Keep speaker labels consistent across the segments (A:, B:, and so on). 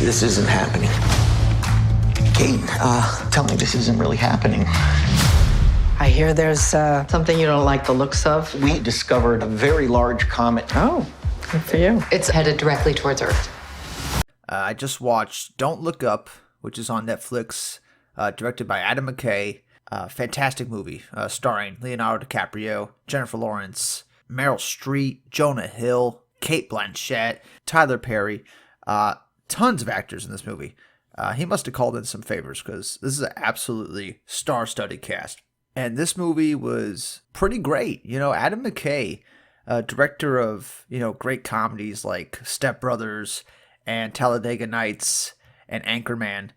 A: this isn't happening. Kate, tell me this isn't really happening.
B: I hear there's something you don't like the looks of.
A: We discovered a very large comet.
B: Oh, good for you.
C: It's headed directly towards Earth.
D: I just watched Don't Look Up, which is on Netflix, directed by Adam McKay. Fantastic movie, starring Leonardo DiCaprio, Jennifer Lawrence, Meryl Streep, Jonah Hill, Cate Blanchett, Tyler Perry. Tons of actors in this movie. He must have called in some favors because this is an absolutely star-studded cast. And this movie was pretty great. You know, Adam McKay, director of, great comedies like Step Brothers and Talladega Nights and Anchorman.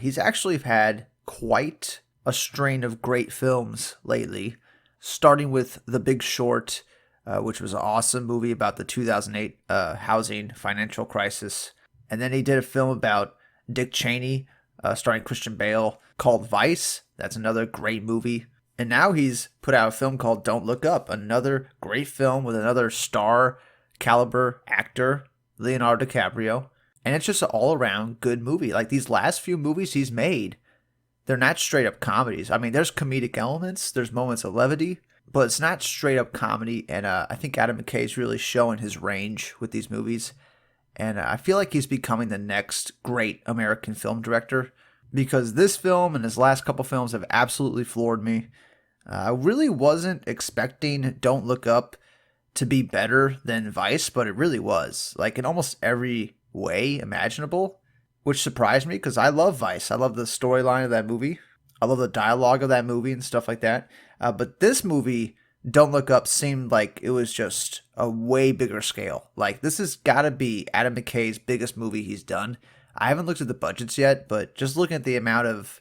D: He's actually had quite a strain of great films lately, starting with The Big Short, which was an awesome movie about the 2008 housing financial crisis. And then he did a film about Dick Cheney, starring Christian Bale, called Vice. That's another great movie. And now he's put out a film called Don't Look Up, another great film with another star caliber actor, Leonardo DiCaprio. And it's just an all-around good movie. Like, these last few movies he's made, they're not straight-up comedies. I mean, there's comedic elements, there's moments of levity, but it's not straight-up comedy. And I think Adam McKay's really showing his range with these movies. And I feel like he's becoming the next great American film director, because this film and his last couple films have absolutely floored me. I really wasn't expecting Don't Look Up to be better than Vice, but it really was. Like, in almost every way imaginable, which surprised me because I love Vice. I love the storyline of that movie. I love the dialogue of that movie and stuff like that. But this movie, Don't Look Up, seemed like it was just a way bigger scale. Like, this has got to be Adam McKay's biggest movie he's done. I haven't looked at the budgets yet, but just looking at the amount of,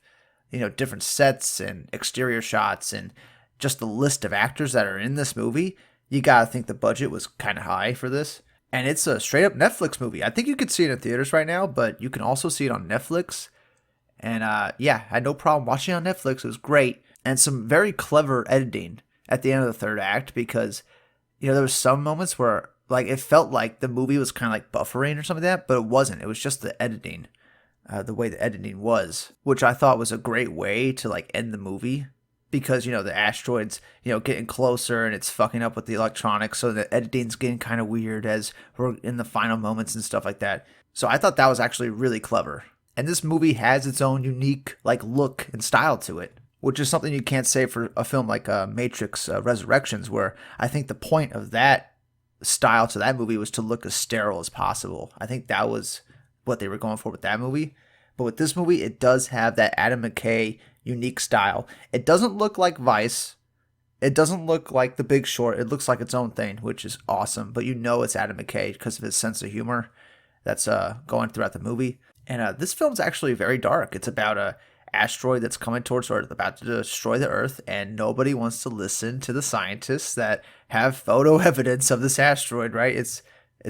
D: different sets and exterior shots and just the list of actors that are in this movie, you got to think the budget was kind of high for this. And it's a straight up Netflix movie. I think you could see it in theaters right now, but you can also see it on Netflix. And I had no problem watching it on Netflix. It was great. And some very clever editing at the end of the third act, because, there was some moments where, like, it felt like the movie was kind of like buffering or something like that, but it wasn't. It was just the editing, the way the editing was, which I thought was a great way to, like, end the movie. Because, the asteroid's, getting closer and it's fucking up with the electronics. So the editing's getting kind of weird as we're in the final moments and stuff like that. So I thought that was actually really clever. And this movie has its own unique, like, look and style to it, which is something you can't say for a film like Matrix Resurrections, where I think the point of that style to that movie was to look as sterile as possible. I think that was what they were going for with that movie. But with this movie, it does have that Adam McKay unique style. It doesn't look like Vice. It doesn't look like The Big Short. It looks like its own thing, which is awesome. But it's Adam McKay because of his sense of humor that's going throughout the movie. And this film's actually very dark. It's about a asteroid that's coming towards Earth, about to destroy the Earth, and nobody wants to listen to the scientists that have photo evidence of this asteroid, right? It's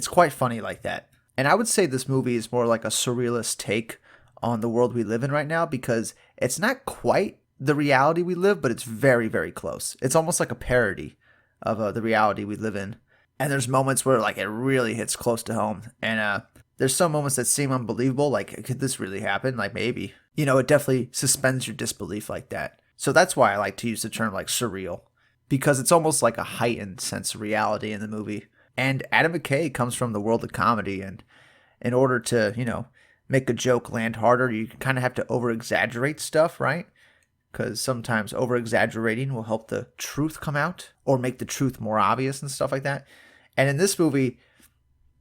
D: quite funny like that. And I would say this movie is more like a surrealist take on the world we live in right now, because it's not quite the reality we live, but it's very, very close. It's almost like a parody of the reality we live in. And there's moments where, like, it really hits close to home. And there's some moments that seem unbelievable. Like, could this really happen? Like, maybe. It definitely suspends your disbelief like that. So that's why I like to use the term, like, surreal, because it's almost like a heightened sense of reality in the movie. And Adam McKay comes from the world of comedy, and in order to, make a joke land harder, you kind of have to over-exaggerate stuff, right? Because sometimes over-exaggerating will help the truth come out or make the truth more obvious and stuff like that. And in this movie,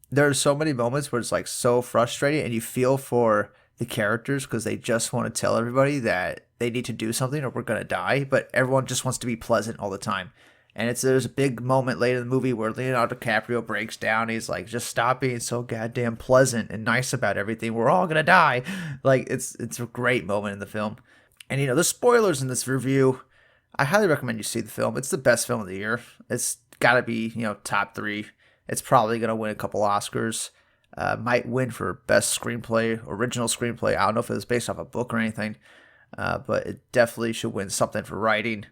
D: there are so many moments where it's, like, so frustrating, and you feel for the characters because they just want to tell everybody that they need to do something or we're going to die, but everyone just wants to be pleasant all the time. And there's a big moment later in the movie where Leonardo DiCaprio breaks down. He's like, just stop being so goddamn pleasant and nice about everything. We're all going to die. Like, it's a great moment in the film. And, the spoilers in this review, I highly recommend you see the film. It's the best film of the year. It's got to be, top 3. It's probably going to win a couple Oscars. Might win for best screenplay, original screenplay. I don't know if it was based off a book or anything. But it definitely should win something for writing.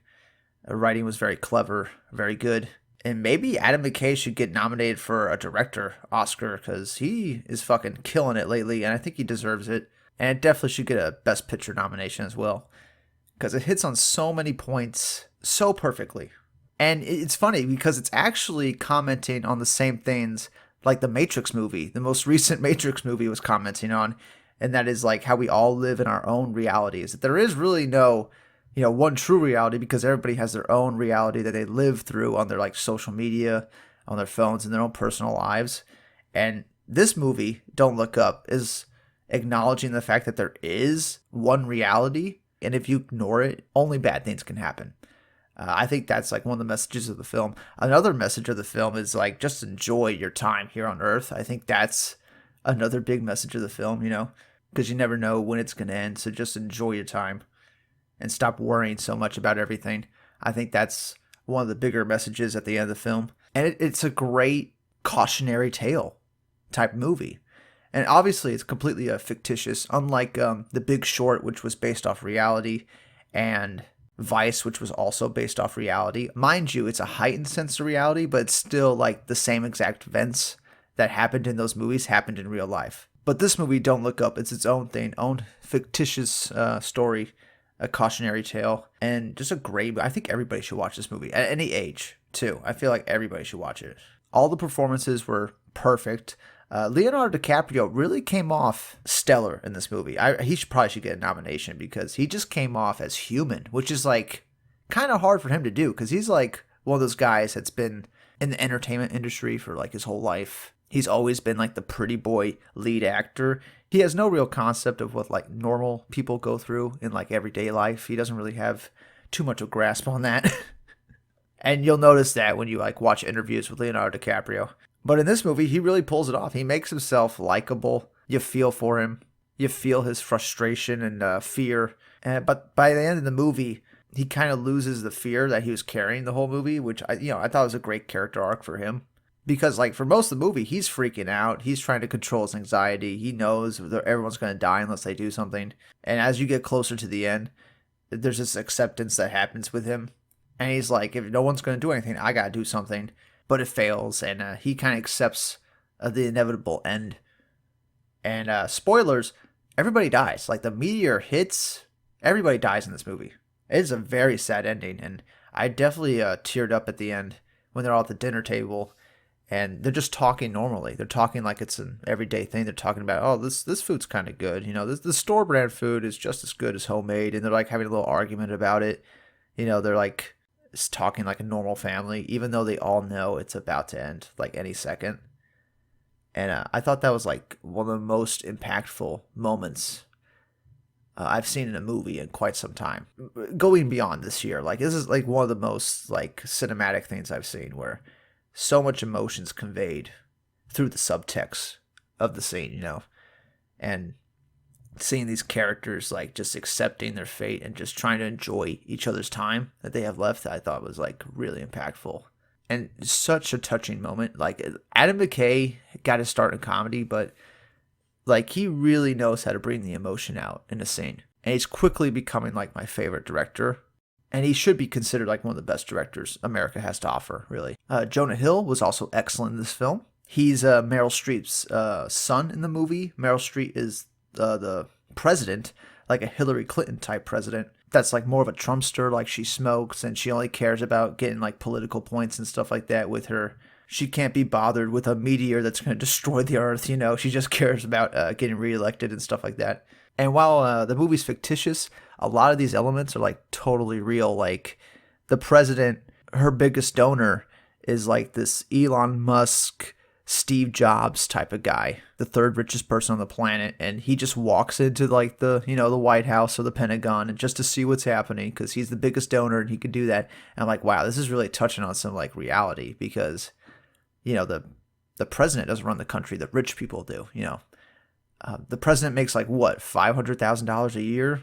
D: Writing was very clever, very good. And maybe Adam McKay should get nominated for a director Oscar because he is fucking killing it lately, and I think he deserves it. And it definitely should get a Best Picture nomination as well because it hits on so many points so perfectly. And it's funny because it's actually commenting on the same things like the Matrix movie, the most recent Matrix movie was commenting on, and that is like how we all live in our own realities. That there is really no one true reality because everybody has their own reality that they live through on their like social media, on their phones, in their own personal lives. And this movie, Don't Look Up, is acknowledging the fact that there is one reality, and if you ignore it, only bad things can happen. I think that's like one of the messages of the film. Another message of the film is like just enjoy your time here on Earth. I think that's another big message of the film, because you never know when it's going to end. So just enjoy your time and stop worrying so much about everything. I think that's one of the bigger messages at the end of the film. And it's a great cautionary tale type movie. And obviously it's completely fictitious, unlike The Big Short, which was based off reality, and Vice, which was also based off reality. Mind you, it's a heightened sense of reality, but it's still like the same exact events that happened in those movies happened in real life. But this movie, Don't Look Up, it's its own thing, own fictitious story, a cautionary tale, and just a great. I think everybody should watch this movie at any age too. I feel like everybody should watch it. All the performances were perfect. Leonardo DiCaprio really came off stellar in this movie. He probably should get a nomination because he just came off as human, which is like kind of hard for him to do because he's like one of those guys that's been in the entertainment industry for like his whole life. He's always been like the pretty boy lead actor. He has no real concept of what like normal people go through in like everyday life. He doesn't really have too much of a grasp on that. And you'll notice that when you like watch interviews with Leonardo DiCaprio. But in this movie, he really pulls it off. He makes himself likable. You feel for him. You feel his frustration and fear. But by the end of the movie, he kind of loses the fear that he was carrying the whole movie, which I thought was a great character arc for him. Because like for most of the movie, he's freaking out. He's trying to control his anxiety. He knows that everyone's going to die unless they do something. And as you get closer to the end, there's this acceptance that happens with him. And he's like, if no one's going to do anything, I got to do something. But it fails, and he kind of accepts the inevitable end. And spoilers, everybody dies. Like, the meteor hits, everybody dies in this movie. It is a very sad ending, and I definitely teared up at the end when they're all at the dinner table, and they're just talking normally. They're talking like it's an everyday thing. They're talking about, oh, this food's kind of good. The store brand food is just as good as homemade, and they're like having a little argument about it. They're like talking like a normal family, even though they all know it's about to end like any second. And I thought that was like one of the most impactful moments I've seen in a movie in quite some time. Going beyond this year, like this is like one of the most like cinematic things I've seen, where so much emotion's conveyed through the subtext of the scene, and seeing these characters like just accepting their fate and just trying to enjoy each other's time that they have left, I thought was like really impactful and such a touching moment. Like Adam McKay got his start in comedy, but like he really knows how to bring the emotion out in a scene, and he's quickly becoming like my favorite director, and he should be considered like one of the best directors America has to offer, really. Jonah Hill was also excellent in this film. He's Meryl Streep's son in the movie. Meryl Streep is the president, like a Hillary Clinton type president that's like more of a Trumpster, like she smokes and she only cares about getting like political points and stuff like that with her. She can't be bothered with a meteor that's going to destroy the earth, she just cares about getting reelected and stuff like that. And while the movie's fictitious, a lot of these elements are like totally real. Like the president, her biggest donor is like this Elon Musk, Steve Jobs type of guy, the third richest person on the planet, and he just walks into like the the White House or the Pentagon and just to see what's happening because he's the biggest donor and he could do that. And I'm like, wow, this is really touching on some like reality because the president doesn't run the country, the rich people do. The president makes like what, $500,000 a year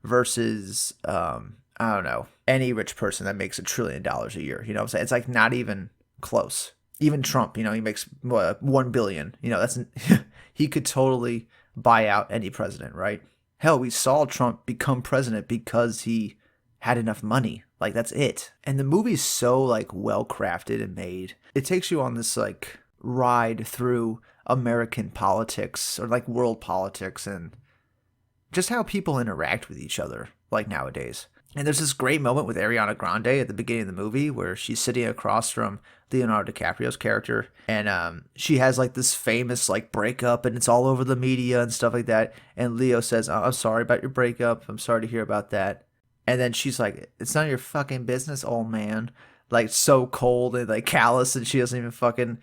D: versus I don't know, any rich person that makes $1 trillion a year. You know what I'm saying? It's like not even close. Even Trump, he makes $1 billion. That's he could totally buy out any president, right? Hell, we saw Trump become president because he had enough money. Like, that's it. And the movie's so, like, well crafted and made. It takes you on this, like, ride through American politics or, like, world politics and just how people interact with each other, like, nowadays. And there's this great moment with Ariana Grande at the beginning of the movie where she's sitting across from Leonardo DiCaprio's character, and she has like this famous like breakup, and it's all over the media and stuff like that. And Leo says, "Oh, I'm sorry about your breakup. I'm sorry to hear about that." And then she's like, "It's none of your fucking business, old man." Like, so cold and like callous, and she doesn't even fucking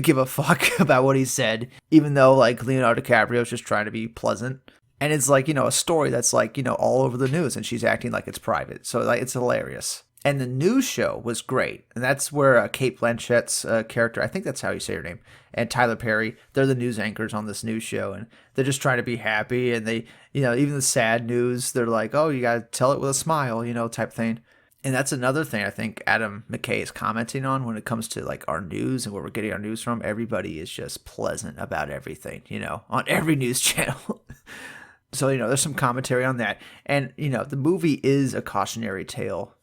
D: give a fuck about what he said, even though like Leonardo DiCaprio's just trying to be pleasant. And it's like, a story that's like, all over the news, and she's acting like it's private. So like, it's hilarious. And the news show was great. And that's where Kate Blanchett's character, I think that's how you say her name, and Tyler Perry, they're the news anchors on this news show. And they're just trying to be happy. And they, even the sad news, they're like, oh, you got to tell it with a smile, type thing. And that's another thing I think Adam McKay is commenting on when it comes to like our news and where we're getting our news from. Everybody is just pleasant about everything, on every news channel. So, there's some commentary on that. And, the movie is a cautionary tale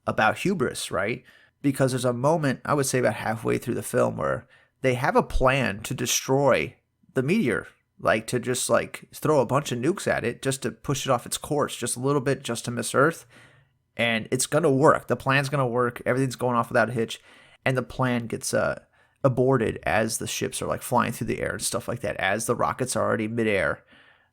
D: about hubris, right? Because there's a moment, I would say about halfway through the film, where they have a plan to destroy the meteor. Like, to just, like, throw a bunch of nukes at it just to push it off its course just a little bit, just to miss Earth. And it's going to work. The plan's going to work. Everything's going off without a hitch. And the plan gets aborted as the ships are, like, flying through the air and stuff like that, as the rockets are already midair.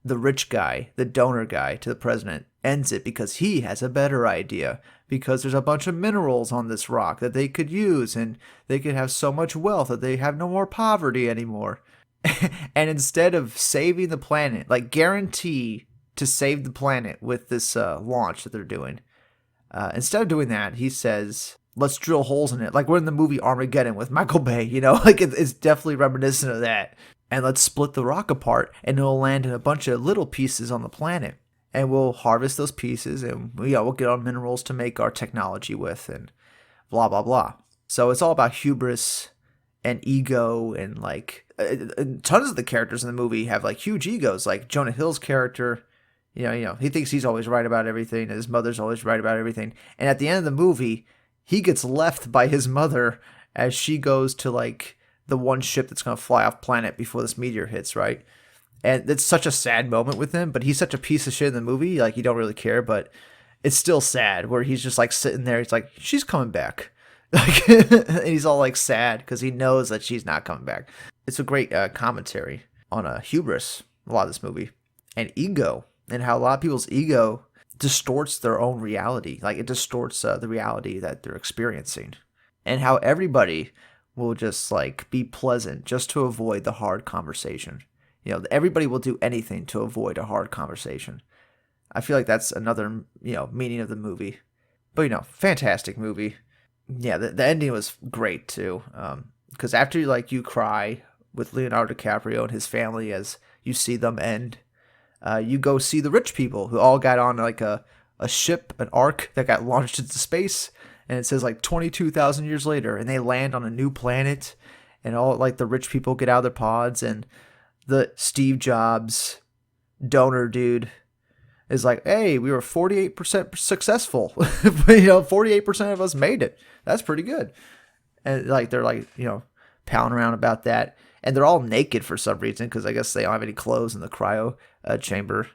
D: The rich guy, the donor guy to the president, ends it because he has a better idea. Because there's a bunch of minerals on this rock that they could use, and they could have so much wealth that they have no more poverty anymore. And instead of saving the planet, like guarantee to save the planet with this launch that they're doing, instead of doing that, he says, let's drill holes in it. Like we're in the movie Armageddon with Michael Bay, like it's definitely reminiscent of that. And let's split the rock apart, and it'll land in a bunch of little pieces on the planet. And we'll harvest those pieces, and we'll get our minerals to make our technology with, and blah, blah, blah. So it's all about hubris and ego, and like and tons of the characters in the movie have like huge egos. Like Jonah Hill's character, he thinks he's always right about everything, and his mother's always right about everything. And at the end of the movie, he gets left by his mother as she goes to like the one ship that's going to fly off planet before this meteor hits, right? And it's such a sad moment with him, but he's such a piece of shit in the movie, like you don't really care, but it's still sad where he's just like sitting there, he's like, she's coming back. Like, and he's all like sad because he knows that she's not coming back. It's a great commentary on hubris, a lot of this movie, and ego, and how a lot of people's ego distorts their own reality. Like it distorts the reality that they're experiencing, and how everybody will just like be pleasant just to avoid the hard conversation. Everybody will do anything to avoid a hard conversation. I feel like that's another, meaning of the movie. But, fantastic movie. Yeah, the ending was great too. Because after you cry with Leonardo DiCaprio and his family as you see them end, you go see the rich people who all got on like a ship, an ark that got launched into space. And it says like 22,000 years later, and they land on a new planet, and all like the rich people get out of their pods, and the Steve Jobs donor dude is like, hey, we were 48% successful. 48% of us made it. That's pretty good. And like they're like, pounding around about that. And they're all naked for some reason because I guess they don't have any clothes in the cryo chamber.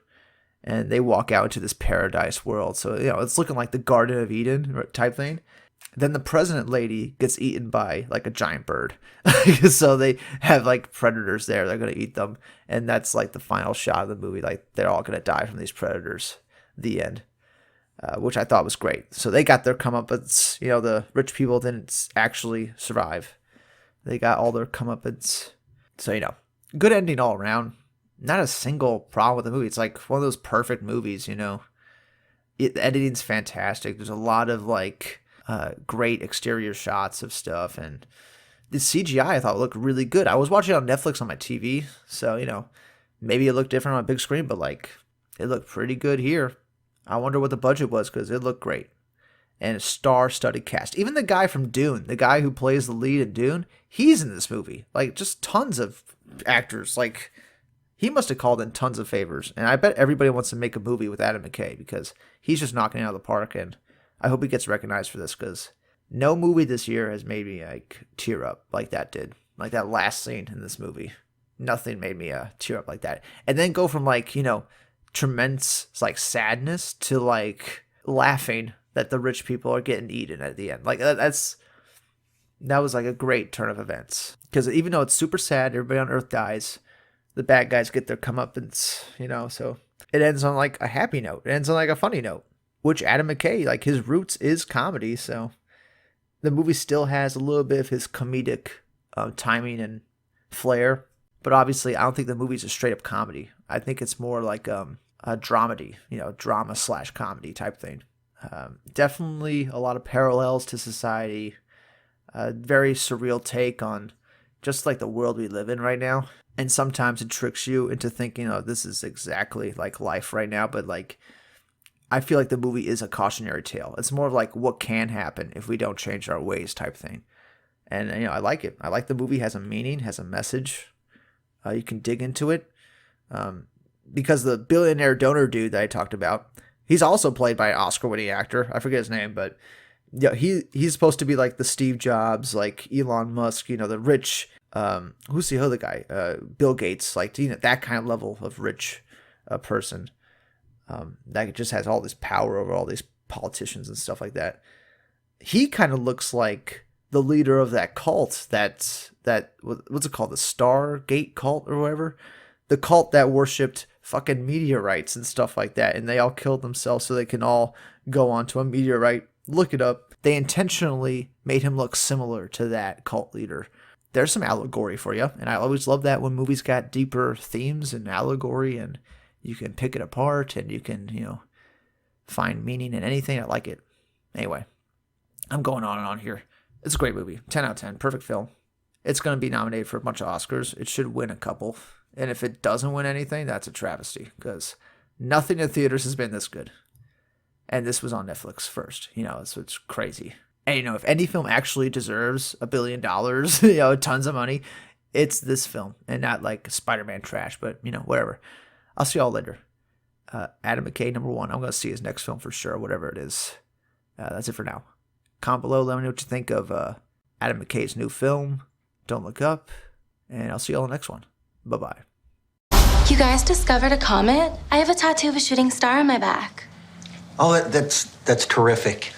D: And they walk out into this paradise world. So, it's looking like the Garden of Eden type thing. Then the president lady gets eaten by like a giant bird. So they have like predators there. They're going to eat them. And that's like the final shot of the movie. Like they're all going to die from these predators. The end. Which I thought was great. So they got their comeuppance. The rich people didn't actually survive. They got all their comeuppance. So, good ending all around. Not a single problem with the movie. It's like one of those perfect movies, The editing's fantastic. There's a lot of like great exterior shots of stuff, and the CGI I thought looked really good. I was watching it on Netflix on my TV, so maybe it looked different on a big screen, but like it looked pretty good here. I wonder what the budget was because it looked great. And a star-studded cast. Even the guy from Dune, the guy who plays the lead in Dune, he's in this movie. Like just tons of actors. Like he must have called in tons of favors. And I bet everybody wants to make a movie with Adam McKay because he's just knocking it out of the park. And I hope he gets recognized for this because no movie this year has made me like tear up like that did. Like that last scene in this movie. Nothing made me tear up like that. And then go from like, you know, tremendous like sadness to like laughing that the rich people are getting eaten at the end. Like that was like a great turn of events. Because even though it's super sad, everybody on Earth dies, the bad guys get their comeuppance, you know, so it ends on like a happy note. It ends on like a funny note, which Adam McKay, like his roots is comedy. So the movie still has a little bit of his comedic timing and flair. But obviously, I don't think the movie's a straight up comedy. I think it's more like a dramedy, you know, drama/comedy type thing. Definitely a lot of parallels to society. A very surreal take on just like the world we live in right now. And sometimes it tricks you into thinking, oh, this is exactly like life right now. But like, I feel like the movie is a cautionary tale. It's more of like what can happen if we don't change our ways type thing. And, you know, I like it. I like the movie has a meaning, has a message. You can dig into it. Because the billionaire donor dude that I talked about, he's also played by an Oscar-winning actor. I forget his name, but yeah, he's supposed to be like the Steve Jobs, like Elon Musk, you know, the rich, who's the other guy? Bill Gates, like, you know, that kind of level of rich person that just has all this power over all these politicians and stuff like that. He kind of looks like the leader of that cult that what's it called, the Stargate cult or whatever, the cult that worshipped fucking meteorites and stuff like that, and they all killed themselves so they can all go onto a meteorite. Look it up. They intentionally made him look similar to that cult leader. There's some allegory for you, and I always love that when movies got deeper themes and allegory, and you can pick it apart and you can, you know, find meaning in anything. I like it. Anyway, I'm going on and on here. It's a great movie. 10 out of 10. Perfect film. It's going to be nominated for a bunch of Oscars. It should win a couple. And if it doesn't win anything, that's a travesty. Because nothing in theaters has been this good. And this was on Netflix first. You know, it's crazy. And, you know, if any film actually deserves $1 billion, you know, tons of money, it's this film. And not like Spider-Man trash, but, you know, whatever. I'll see y'all later. Adam McKay, number 1. I'm going to see his next film for sure, whatever it is. That's it for now. Comment below. Let me know what you think of Adam McKay's new film, Don't Look Up. And I'll see y'all on the next one. Bye-bye.
E: You guys discovered a comet? I have a tattoo of a shooting star on my back.
A: Oh, that's terrific.